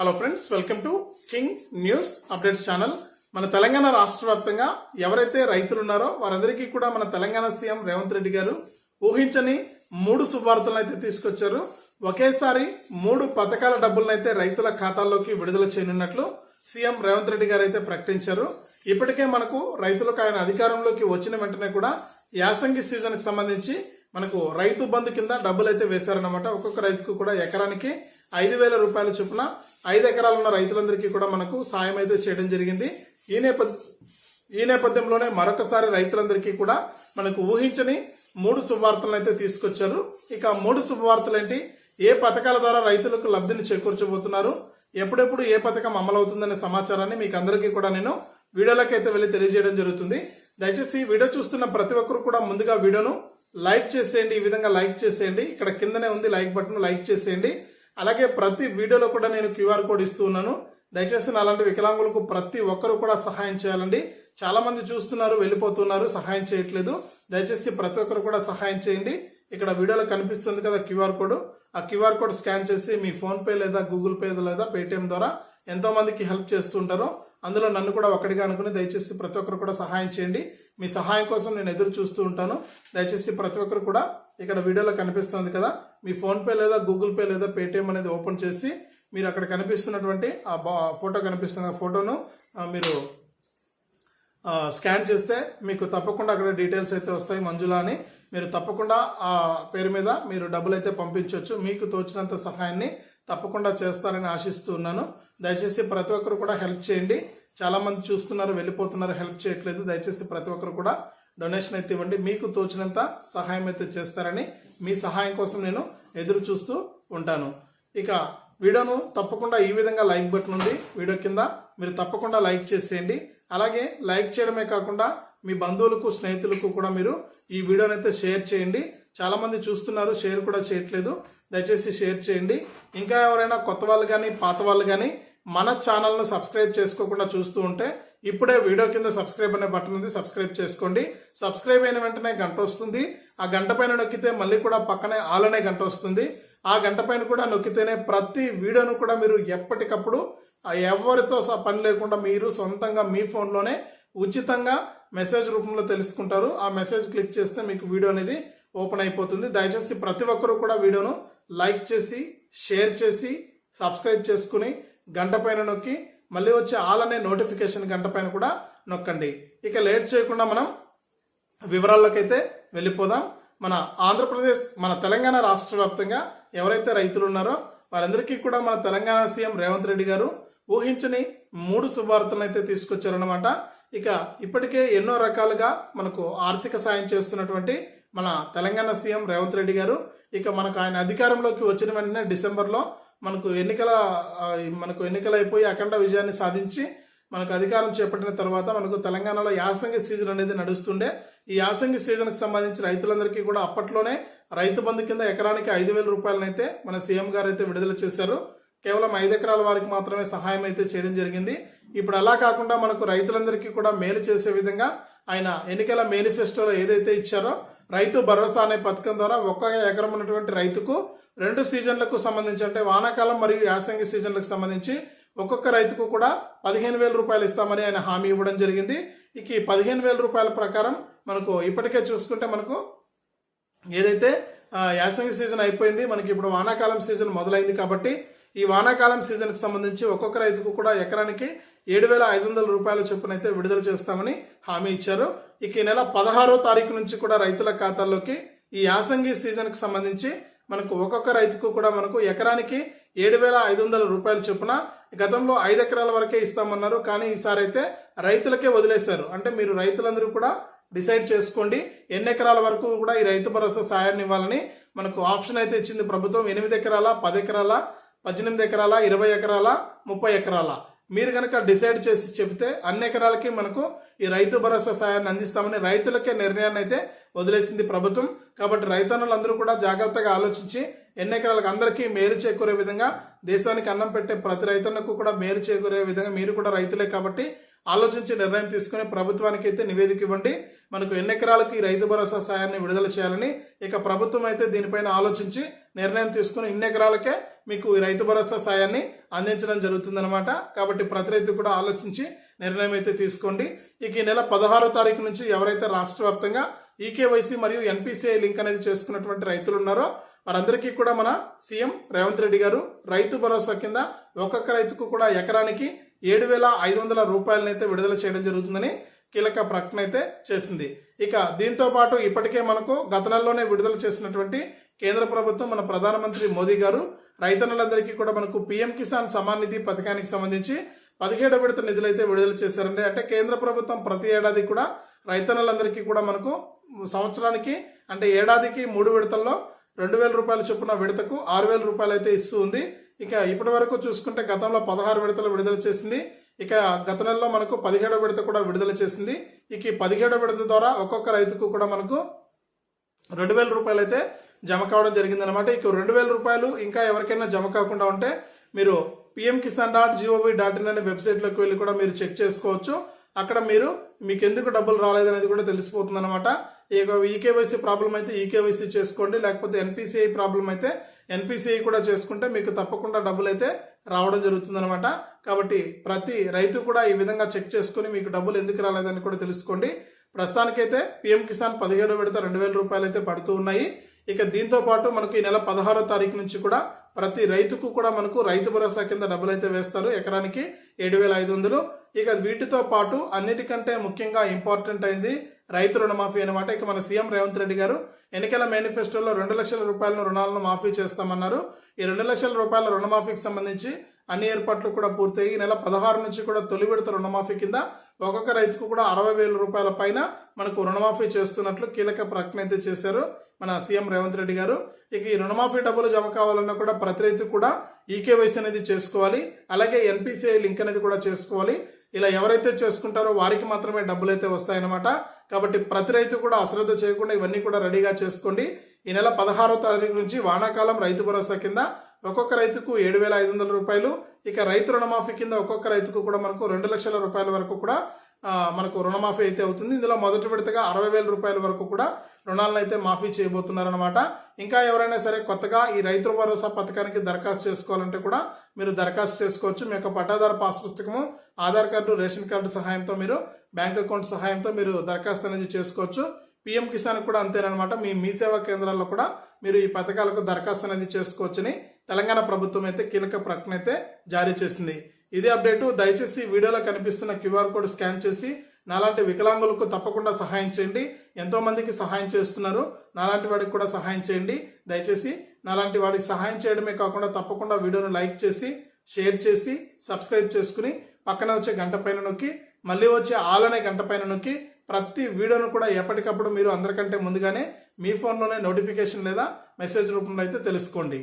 Hello friends, welcome to king news updates channel. మన తెలంగాణ రాష్ట్ర వ్యాప్తంగా ఎవరైతే రైతులు ఉన్నారో వారందరికీ కూడా మన తెలంగాణ సీఎం రేవంత్ రెడ్డి గారు ఊహించని 3 శుభవార్తలను అయితే తీసుకొచ్చారు. ఒకేసారి 3 పథకాల డబ్బులను అయితే రైతుల ఖాతాల్లోకి విడుదల చేయనున్నట్లు సీఎం రేవంత్ రెడ్డి గారు అయితే ప్రకటించారు. ఇప్పటికే మనకు రైతులకు ఆయన అధికారంలోకి వచ్చిన వెంటనే కూడా యాసంగి సీజన్ కి సంబంధించి మనకు రైతు బంధు కింద డబ్బులు అయితే వేశారన్నమాట. ఒక్కొక్క రైతుకు కూడా ఎకరానికి 5,000 రూపాయల చొప్పున 5 ఎకరాలు ఉన్న రైతులందరికీ కూడా మనకు సాయం అయితే చేయడం జరిగింది. ఈ నేపథ్యంలోనే మరొకసారి రైతులందరికీ కూడా మనకు ఊహించని 3 శుభవార్తలను అయితే తీసుకొచ్చారు. ఇక 3 శుభవార్తలు ఏంటి, ఏ పథకాల ద్వారా రైతులకు లబ్ధిని చేకూర్చబోతున్నారు, ఎప్పుడెప్పుడు ఏ పథకం అమలవుతుందనే సమాచారాన్ని మీకు అందరికీ కూడా నేను వీడియోలోకి అయితే వెళ్ళి తెలియజేయడం జరుగుతుంది. దయచేసి వీడియో చూస్తున్న ప్రతి ఒక్కరు కూడా ముందుగా వీడియోను లైక్ చేసేయండి. ఈ విధంగా లైక్ చేసేయండి, ఇక్కడ కిందనే ఉంది లైక్ బటన్, లైక్ చేసేయండి. అలాగే ప్రతి వీడియోలో కూడా నేను QR కోడ్ ఇస్తూ ఉన్నాను. దయచేసి అలాంటి వికలాంగులకు ప్రతి ఒక్కరు కూడా సహాయం చేయాలండి. చాలా మంది చూస్తున్నారు, వెళ్ళిపోతున్నారు, సహాయం చేయట్లేదు. దయచేసి ప్రతి ఒక్కరు కూడా సహాయం చేయండి. ఇక్కడ వీడియోలో కనిపిస్తుంది కదా QR కోడ్, ఆ QR కోడ్ స్కాన్ చేసి మీ ఫోన్ పే లేదా గూగుల్ పే లేదా పేటిఎం ద్వారా ఎంతో మందికి హెల్ప్ చేస్తుంటారో అందులో నన్ను కూడా ఒకటిగా అనుకుని దయచేసి ప్రతి ఒక్కరు కూడా సహాయం చేయండి. మీ సహాయం కోసం నేను ఎదురు చూస్తూ ఉంటాను. దయచేసి ప్రతి ఒక్కరు కూడా ఇక్కడ వీడియోలో కనిపిస్తుంది కదా, మీ ఫోన్ పే లేదా గూగుల్ పే లేదా పేటిఎం అనేది ఓపెన్ చేసి మీరు అక్కడ కనిపిస్తున్నటువంటి ఆ ఫోటో కనిపిస్తున్న ఫోటోను మీరు స్కాన్ చేస్తే మీకు తప్పకుండా అక్కడ డీటెయిల్స్ అయితే వస్తాయి. మంజుల అని మీరు తప్పకుండా ఆ పేరు మీద మీరు డబ్బులు అయితే పంపించవచ్చు. మీకు తోచినంత సహాయాన్ని తప్పకుండా చేస్తారని ఆశిస్తూ ఉన్నాను. దయచేసి ప్రతి ఒక్కరు కూడా హెల్ప్ చేయండి. చాలా మంది చూస్తున్నారు, వెళ్ళిపోతున్నారు, హెల్ప్ చేయట్లేదు. దయచేసి ప్రతి ఒక్కరు కూడా డొనేషన్ అయితే ఇవ్వండి. మీకు తోచినంత సహాయం అయితే చేస్తారని మీ సహాయం కోసం నేను ఎదురు చూస్తూ ఉంటాను. ఇక వీడియోను తప్పకుండా ఈ విధంగా లైక్ బటన్ ఉంది వీడియో కింద, మీరు తప్పకుండా లైక్ చేసేయండి. అలాగే లైక్ చేయడమే కాకుండా మీ బంధువులకు, స్నేహితులకు కూడా మీరు ఈ వీడియోని అయితే షేర్ చేయండి. చాలా మంది చూస్తున్నారు, షేర్ కూడా చేయట్లేదు. దయచేసి షేర్ చేయండి. ఇంకా ఎవరైనా కొత్త వాళ్ళు కానీ పాత వాళ్ళు కానీ మన ఛానల్ను సబ్స్క్రైబ్ చేసుకోకుండా చూస్తూ ఉంటే ఇప్పుడే వీడియో కింద సబ్స్క్రైబ్ అనే బటన్ ఉంది, సబ్స్క్రైబ్ చేసుకోండి. సబ్స్క్రైబ్ అయిన వెంటనే గంట వస్తుంది. ఆ గంట పైన నొక్కితే మళ్ళీ కూడా పక్కనే ఆల్ అనే గంట వస్తుంది. ఆ గంట పైన కూడా నొక్కితేనే ప్రతి వీడియోను కూడా మీరు ఎప్పటికప్పుడు ఎవరితో పని లేకుండా మీరు సొంతంగా మీ ఫోన్లోనే ఉచితంగా మెసేజ్ రూపంలో తెలుసుకుంటారు. ఆ మెసేజ్ క్లిక్ చేస్తే మీకు వీడియో అనేది ఓపెన్ అయిపోతుంది. దయచేసి ప్రతి ఒక్కరూ కూడా వీడియోను లైక్ చేసి, షేర్ చేసి, సబ్స్క్రైబ్ చేసుకుని గంట పైన నొక్కి మళ్ళీ వచ్చే ఆల్ అనే నోటిఫికేషన్ గంట పైన కూడా నొక్కండి. ఇక లేట్ చేయకుండా మనం వివరాల్లోకి అయితే వెళ్ళిపోదాం. మన ఆంధ్రప్రదేశ్, మన తెలంగాణ రాష్ట్ర వ్యాప్తంగా ఎవరైతే రైతులు ఉన్నారో వారందరికీ కూడా మన తెలంగాణ సీఎం రేవంత్ రెడ్డి గారు ఊహించని 3 శుభవార్తలను అయితే తీసుకొచ్చారనమాట. ఇక ఇప్పటికే ఎన్నో రకాలుగా మనకు ఆర్థిక సాయం చేస్తున్నటువంటి మన తెలంగాణ సీఎం రేవంత్ రెడ్డి గారు ఇక మనకు ఆయన అధికారంలోకి వచ్చిన వెంటనే డిసెంబర్లో మనకు ఎన్నికలు అయిపోయి అఖండ విజయాన్ని సాధించి మనకు అధికారం చేపట్టిన తర్వాత మనకు తెలంగాణలో యాసంగి సీజన్ అనేది నడుస్తుండే. ఈ యాసంగి సీజన్ కి సంబంధించి రైతులందరికీ కూడా అప్పట్లోనే రైతు బంధు కింద ఎకరానికి 5,000 రూపాయలనైతే మన సీఎం గారు అయితే విడుదల చేశారు. కేవలం 5 ఎకరాల వారికి మాత్రమే సహాయం అయితే చేయడం జరిగింది. ఇప్పుడు అలా కాకుండా మనకు రైతులందరికీ కూడా మేలు చేసే విధంగా ఆయన ఎన్నికల మేనిఫెస్టోలో ఏదైతే ఇచ్చారో రైతు భరోసా అనే పథకం ద్వారా ఒక్క ఎకరం ఉన్నటువంటి రైతుకు 2 సీజన్లకు సంబంధించి అంటే వానాకాలం మరియు యాసంగి సీజన్లకు సంబంధించి ఒక్కొక్క రైతుకు కూడా 15,000 రూపాయలు ఇస్తామని ఆయన హామీ ఇవ్వడం జరిగింది. ఇక ఈ 15,000 రూపాయల ప్రకారం మనకు ఇప్పటికే చూసుకుంటే మనకు ఏదైతే యాసంగి సీజన్ అయిపోయింది, మనకి ఇప్పుడు వానాకాలం సీజన్ మొదలైంది. కాబట్టి ఈ వానాకాలం సీజన్ కి సంబంధించి ఒక్కొక్క రైతుకు కూడా ఎకరానికి 7,500 రూపాయల చొప్పున అయితే విడుదల చేస్తామని హామీ ఇచ్చారు. ఇక ఈ నెల 16వ తారీఖు నుంచి కూడా రైతుల ఖాతాల్లోకి ఈ యాసంగి సీజన్ కి సంబంధించి మనకు ఒక్కొక్క రైతుకు కూడా మనకు ఎకరానికి 7,500 రూపాయల చొప్పున, గతంలో 5 ఎకరాల వరకే ఇస్తామన్నారు, కానీ ఈసారి అయితే రైతులకే వదిలేశారు. అంటే మీరు రైతులందరూ కూడా డిసైడ్ చేసుకోండి ఎన్ని ఎకరాల వరకు కూడా ఈ రైతు భరోసా సాయాన్ని ఇవ్వాలని మనకు ఆప్షన్ అయితే ఇచ్చింది ప్రభుత్వం. 8 ఎకరాల, 10 ఎకరాల, 18 ఎకరాల, 20 ఎకరాల, 30 ఎకరాల. మీరు కనుక డిసైడ్ చేసి చెబితే అన్ని ఎకరాలకి మనకు ఈ రైతు భరోసా సాయాన్ని అందిస్తామని రైతులకే నిర్ణయాన్ని అయితే వదిలేసింది ప్రభుత్వం. కాబట్టి రైతన్నులందరూ కూడా జాగ్రత్తగా ఆలోచించి ఎన్ని ఎకరాలకు అందరికీ మేలు చేకూరే విధంగా, దేశానికి అన్నం పెట్టే ప్రతి రైతన్నకు కూడా మేలు చేకూరే విధంగా మీరు కూడా రైతులే కాబట్టి ఆలోచించి నిర్ణయం తీసుకుని ప్రభుత్వానికి అయితే నివేదిక ఇవ్వండి. మనకు ఎన్ని ఎకరాలకు ఈ రైతు భరోసా సాయాన్ని విడుదల చేయాలని ఇక ప్రభుత్వం అయితే దీనిపైన ఆలోచించి నిర్ణయం తీసుకుని ఇన్ని ఎకరాలకే మీకు ఈ రైతు భరోసా సాయాన్ని అందించడం జరుగుతుందన్నమాట. కాబట్టి ప్రతి రైతు కూడా ఆలోచించి నిర్ణయం అయితే తీసుకోండి. ఇక ఈ నెల 16వ తారీఖు నుంచి ఎవరైతే రాష్ట్ర వ్యాప్తంగా ఈకేవైసీ మరియు ఎన్పిసిఐ లింక్ అనేది చేసుకున్నటువంటి రైతులు ఉన్నారో వారందరికీ కూడా మన సీఎం రేవంత్ రెడ్డి గారు రైతు భరోసా కింద ఒక్కొక్క రైతుకు కూడా ఎకరానికి 7,500 రూపాయలనైతే విడుదల చేయడం జరుగుతుందని కీలక ప్రకటన అయితే చేసింది. ఇక దీంతో పాటు ఇప్పటికే మనకు గత నెలలోనే విడుదల చేసినటువంటి కేంద్ర ప్రభుత్వం మన ప్రధానమంత్రి మోదీ గారు రైతన్నులందరికీ కూడా మనకు పీఎం కిసాన్ సమాన్ నిధి పథకానికి సంబంధించి 17వ విడత నిధులు అయితే విడుదల చేశారండి. అంటే కేంద్ర ప్రభుత్వం ప్రతి ఏడాది కూడా రైతన్నులందరికీ కూడా మనకు సంవత్సరానికి అంటే ఏడాదికి 3 విడతల్లో 2,000 రూపాయల చొప్పున విడతకు 6,000 రూపాయలు అయితే ఇస్తూ ఉంది. ఇక ఇప్పటి వరకు చూసుకుంటే గతంలో 16 విడతలు విడుదల చేసింది. ఇక గత నెలలో మనకు 17వ విడత కూడా విడుదల చేసింది. ఇక ఈ 17వ విడత ద్వారా ఒక్కొక్క రైతుకు కూడా మనకు 2,000 రూపాయలు అయితే జమ కావడం జరిగిందనమాట. ఇక 2,000 రూపాయలు ఇంకా ఎవరికైనా జమ కాకుండా ఉంటే మీరు pmkisan.gov.in అనే వెబ్సైట్లోకి వెళ్ళి కూడా మీరు చెక్ చేసుకోవచ్చు. అక్కడ మీకు ఎందుకు డబ్బులు రాలేదనేది కూడా తెలిసిపోతుంది అనమాట. ఈకేవైసీ ప్రాబ్లం అయితే ఈకేవైసీ చేసుకోండి, లేకపోతే ఎన్పిసిఐ ప్రాబ్లం అయితే ఎన్పిసిఐ కూడా చేసుకుంటే మీకు తప్పకుండా డబ్బులు అయితే రావడం జరుగుతుంది అనమాట. కాబట్టి ప్రతి రైతు కూడా ఈ విధంగా చెక్ చేసుకుని మీకు డబ్బులు ఎందుకు రాలేదని కూడా తెలుసుకోండి. ప్రస్తుతానికైతే పీఎం కిసాన్ 17వ విడత 2,000 రూపాయలు అయితే పడుతూ ఉన్నాయి. ఇక దీంతో పాటు మనకు ఈ నెల 16వ తారీఖు నుంచి కూడా ప్రతి రైతుకు కూడా మనకు రైతు భరోసా కింద డబ్బులు అయితే వేస్తారు, ఎకరానికి 7,500. ఇక వీటితో పాటు అన్నిటికంటే ముఖ్యంగా ఇంపార్టెంట్ అయింది రైతు రుణమాఫీ అనమాట. ఇక మన సీఎం రేవంత్ రెడ్డి గారు ఎన్నికల మేనిఫెస్టోలో 2 లక్షల రూపాయల రుణాలను మాఫీ చేస్తామన్నారు. ఈ 2 లక్షల రూపాయల రుణమాఫీకి సంబంధించి అన్ని ఏర్పాట్లు కూడా పూర్తయి ఈ నెల 16 నుంచి కూడా తొలి విడత రుణమాఫీ కింద ఒక్కొక్క రైతుకు కూడా 60,000 రూపాయల పైన మనకు రుణమాఫీ చేస్తున్నట్లు కీలక ప్రకటన అయితే చేశారు మన సీఎం రేవంత్ రెడ్డి గారు. ఇక ఈ రుణమాఫీ డబ్బులు జమ కావాలన్నా కూడా ప్రతి రైతు కూడా ఈకేవైసీ అనేది చేసుకోవాలి, అలాగే ఎన్పిసిఐ లింక్ అనేది కూడా చేసుకోవాలి. ఇలా ఎవరైతే చేసుకుంటారో వారికి మాత్రమే డబ్బులు అయితే వస్తాయన్నమాట. కాబట్టి ప్రతి రైతు కూడా అశ్రద్ధ చేయకుండా ఇవన్నీ కూడా రెడీగా చేసుకోండి. ఈ నెల 16వ తారీఖు నుంచి వానాకాలం రైతు భరోసా కింద ఒక్కొక్క రైతుకు 7,500 రూపాయలు, ఇక రైతు రుణమాఫీ కింద ఒక్కొక్క రైతుకు కూడా మనకు 2 లక్షల రూపాయల వరకు కూడా మనకు రుణమాఫీ అయితే అవుతుంది. ఇందులో మొదటి విడతగా 60,000 రూపాయల వరకు కూడా రుణాలను అయితే మాఫీ చేయబోతున్నారనమాట. ఇంకా ఎవరైనా సరే కొత్తగా ఈ రైతు భరోసా పథకానికి దరఖాస్తు చేసుకోవాలంటే కూడా మీరు దరఖాస్తు చేసుకోవచ్చు. మీ యొక్క పట్టాదారు పాస్ పుస్తకము, ఆధార్ కార్డు, రేషన్ కార్డు సహాయంతో మీరు బ్యాంక్ అకౌంట్ సహాయంతో మీరు దరఖాస్తు అనేది చేసుకోవచ్చు. పీఎం కిసాన్ కూడా అంతేనమాట. మీ సేవా కేంద్రాల్లో కూడా మీరు ఈ పథకాలకు దరఖాస్తు అనేది చేసుకోవచ్చని తెలంగాణ ప్రభుత్వం అయితే కీలక ప్రకటన అయితే జారీ చేసింది. ఇదే అప్డేటు. దయచేసి వీడియోలో కనిపిస్తున్న క్యూఆర్ కోడ్ స్కాన్ చేసి నాలాంటి వికలాంగులకు తప్పకుండా సహాయం చేయండి. ఎంతో మందికి సహాయం చేస్తున్నారు, నాలాంటి వాడికి కూడా సహాయం చేయండి. దయచేసి నాలాంటి వాడికి సహాయం చేయడమే కాకుండా తప్పకుండా వీడియోను లైక్ చేసి, షేర్ చేసి, సబ్స్క్రైబ్ చేసుకుని పక్కన వచ్చే గంట పైన నొక్కి, మళ్ళీ వచ్చే ఆల్ అనే గంట పైన నొక్కి ప్రతి వీడియోను కూడా ఎప్పటికప్పుడు మీరు అందరికంటే ముందుగానే మీ ఫోన్లోనే నోటిఫికేషన్ లేదా మెసేజ్ రూపంలో అయితే తెలుసుకోండి.